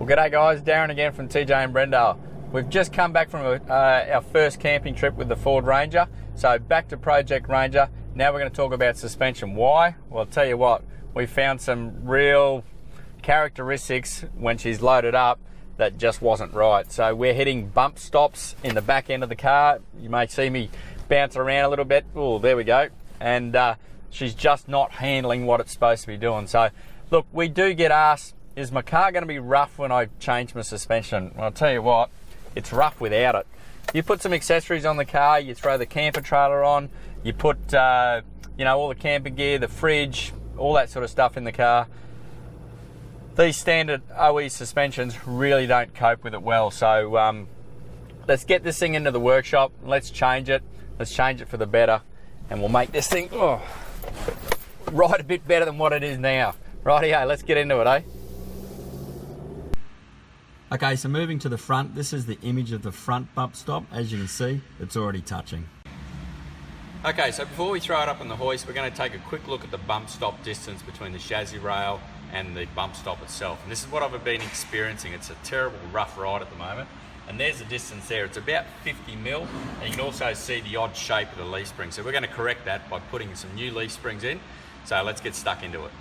G'day guys, Darren again from TJM Brendale. We've just come back from our first camping trip with the Ford Ranger. So back to Project Ranger. Now we're going to talk about suspension. Why? Well, I'll tell you what, we found some real characteristics when she's loaded up that just wasn't right. So we're hitting bump stops in the back end of the car. You may see me bounce around a little bit. Oh, there we go. And she's just not handling what it's supposed to be doing. So look, we do get asked, is my car going to be rough when I change my suspension? Well, I'll tell you what, it's rough without it. You put some accessories on the car, you throw the camper trailer on, you put all the camping gear, the fridge, all that sort of stuff in the car. These standard OE suspensions really don't cope with it well. So let's get this thing into the workshop, let's change it for the better, and we'll make this thing ride a bit better than what it is now. Rightio, let's get into it, eh? Okay, so moving to the front, this is the image of the front bump stop. As you can see, it's already touching. Okay, so before we throw it up on the hoist, we're going to take a quick look at the bump stop distance between the chassis rail and the bump stop itself. And this is what I've been experiencing. It's a terrible rough ride at the moment. And there's the distance there. It's about 50 mil. And you can also see the odd shape of the leaf spring. So we're going to correct that by putting some new leaf springs in. So let's get stuck into it.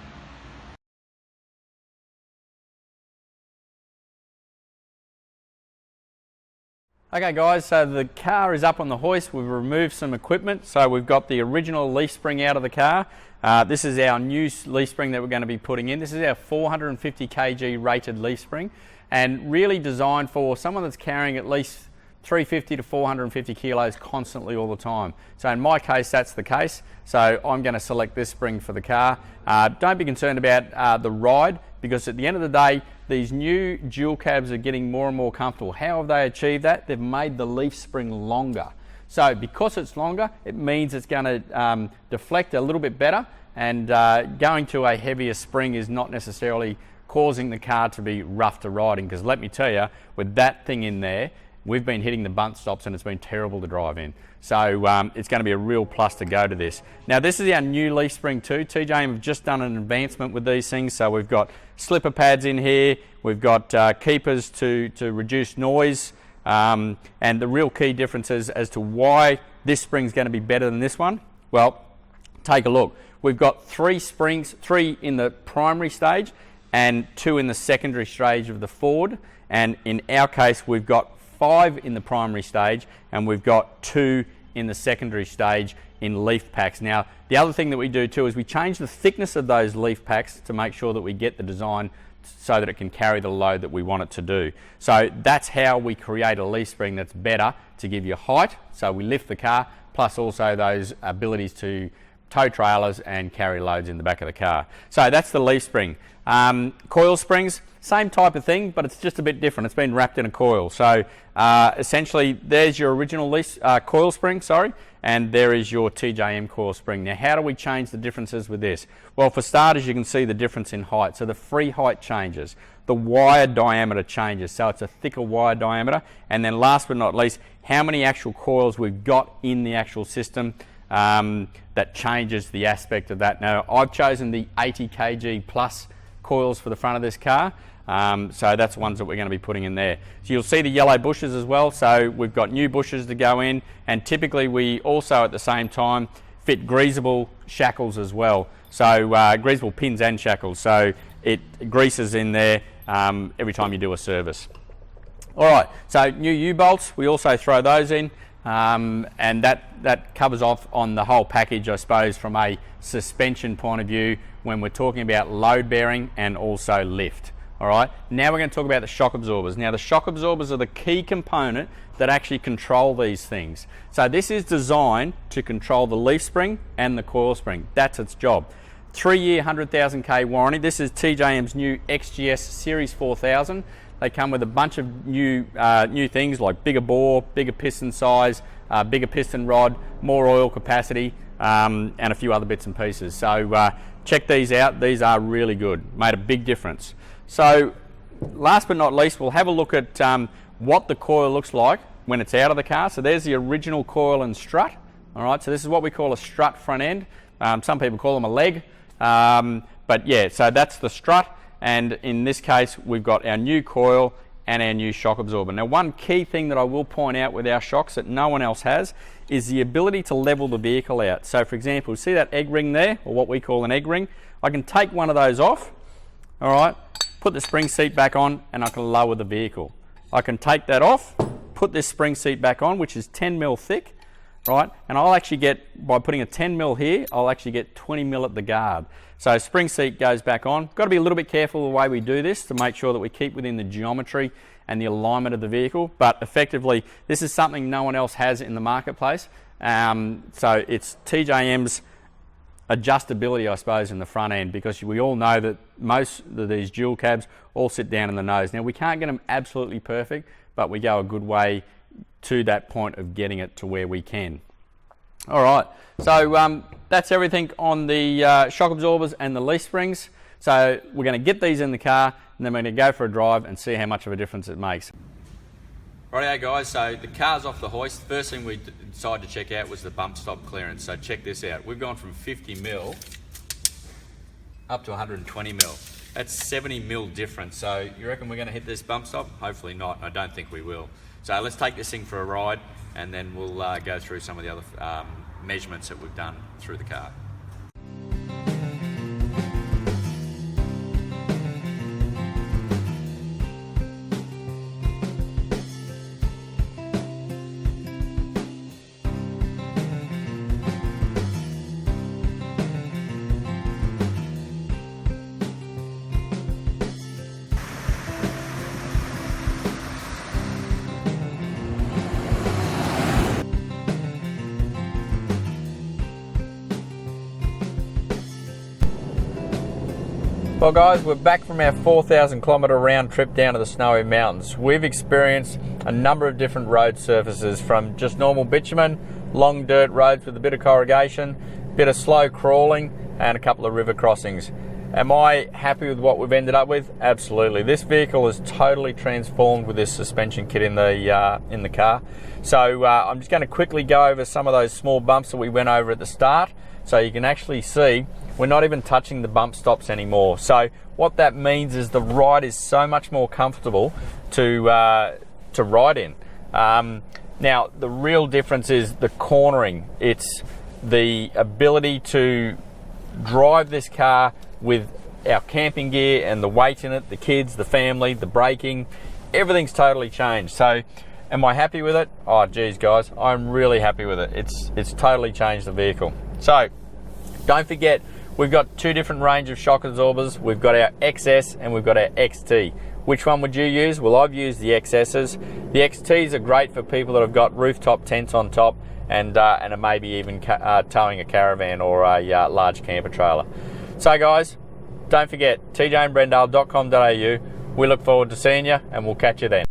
Okay guys, so the car is up on the hoist. We've removed some equipment. So we've got the original leaf spring out of the car. This is our new leaf spring that we're going to be putting in. This is our 450 kg rated leaf spring, and really designed for someone that's carrying at least 350 to 450 kilos constantly all the time. So in my case, that's the case. So I'm going to select this spring for the car. Don't be concerned about the ride, because at the end of the day, these new dual cabs are getting more and more comfortable. How have they achieved that? They've made the leaf spring longer. So because it's longer, it means it's going to deflect a little bit better, and going to a heavier spring is not necessarily causing the car to be rough to riding, because let me tell you, with that thing in there, we've been hitting the bump stops and it's been terrible to drive in. So it's going to be a real plus to go to this. Now this is our new leaf spring too. TJM have just done an advancement with these things. So we've got slipper pads in here, we've got keepers to reduce noise, and the real key differences as to why this spring is going to be better than this one. Well, take a look. We've got 3 springs, 3 in the primary stage and 2 in the secondary stage of the Ford. And in our case, we've got 5 in the primary stage and we've got 2 in the secondary stage in leaf packs. Now, the other thing that we do too is we change the thickness of those leaf packs to make sure that we get the design so that it can carry the load that we want it to do. So that's how we create a leaf spring that's better to give you height. So we lift the car, plus also those abilities to tow trailers and carry loads in the back of the car. So that's the leaf spring. Coil springs, same type of thing, but it's just a bit different. It's been wrapped in a coil. So essentially, there's your original coil spring, and there is your TJM coil spring. Now, how do we change the differences with this? Well, for starters, you can see the difference in height. So the free height changes. The wire diameter changes. So it's a thicker wire diameter. And then last but not least, how many actual coils we've got in the actual system. That changes the aspect of that. Now, I've chosen the 80 kg plus coils for the front of this car, so that's the ones that we're going to be putting in there. So you'll see the yellow bushes as well, so we've got new bushes to go in, and typically we also at the same time fit greasable shackles as well, so greasable pins and shackles, so it greases in there every time you do a service. Alright, so new U-bolts, we also throw those in. And that covers off on the whole package, I suppose, from a suspension point of view when we're talking about load bearing and also lift. All right, now we're going to talk about the shock absorbers. Now the shock absorbers are the key component that actually control these things. So this is designed to control the leaf spring and the coil spring. That's its job. 3-year 100,000 K warranty. This is TJM's new XGS Series 4000. They come with a bunch of new things like bigger bore, bigger piston size, bigger piston rod, more oil capacity, and a few other bits and pieces. So check these out. These are really good. Made a big difference. So last but not least, we'll have a look at what the coil looks like when it's out of the car. So there's the original coil and strut. All right, so this is what we call a strut front end. Some people call them a leg. But yeah, so that's the strut. and in this case we've got our new coil and our new shock absorber. Now, one key thing that I will point out with our shocks that no one else has is the ability to level the vehicle out. So for example, see that egg ring there, or what we call an egg ring? I can take one of those off, all right, put the spring seat back on, and I can lower the vehicle. I can take that off, put this spring seat back on, which is 10 mil thick, right, and I'll actually get, by putting a 10 mil here, I'll actually get 20 mil at the guard. So spring seat goes back on. Got to be a little bit careful the way we do this to make sure that we keep within the geometry and the alignment of the vehicle, but effectively this is something no one else has in the marketplace. So it's TJM's adjustability, I suppose, in the front end, because we all know that most of these dual cabs all sit down in the nose. Now, we can't get them absolutely perfect, but we go a good way to that point of getting it to where we can. All right, so that's everything on the shock absorbers and the leaf springs. So we're going to get these in the car, and then we're going to go for a drive and see how much of a difference it makes. Rightio guys, so the car's off the hoist. First thing we decided to check out was the bump stop clearance. So check this out. We've gone from 50 mil up to 120 mil. That's 70 mil difference. So you reckon we're going to hit this bump stop? Hopefully not. I don't think we will. So let's take this thing for a ride, and then we'll go through some of the other measurements that we've done through the car. Well guys, we're back from our 4,000 kilometre round trip down to the Snowy Mountains. We've experienced a number of different road surfaces, from just normal bitumen, long dirt roads with a bit of corrugation, a bit of slow crawling, and a couple of river crossings. Am I happy with what we've ended up with? Absolutely. This vehicle is totally transformed with this suspension kit in the car. So I'm just going to quickly go over some of those small bumps that we went over at the start, so you can actually see we're not even touching the bump stops anymore. So what that means is the ride is so much more comfortable to ride in. Now the real difference is the cornering. It's the ability to drive this car with our camping gear and the weight in it, the kids, the family, the braking, everything's totally changed. So am I happy with it? Oh geez guys, I'm really happy with it. It's totally changed the vehicle. So don't forget, we've got two different range of shock absorbers. We've got our XS and we've got our XT. Which one would you use? Well, I've used the XSs. The XTs are great for people that have got rooftop tents on top and are maybe even towing a caravan or a large camper trailer. So guys, don't forget, tjmbrendale.com.au. We look forward to seeing you, and we'll catch you then.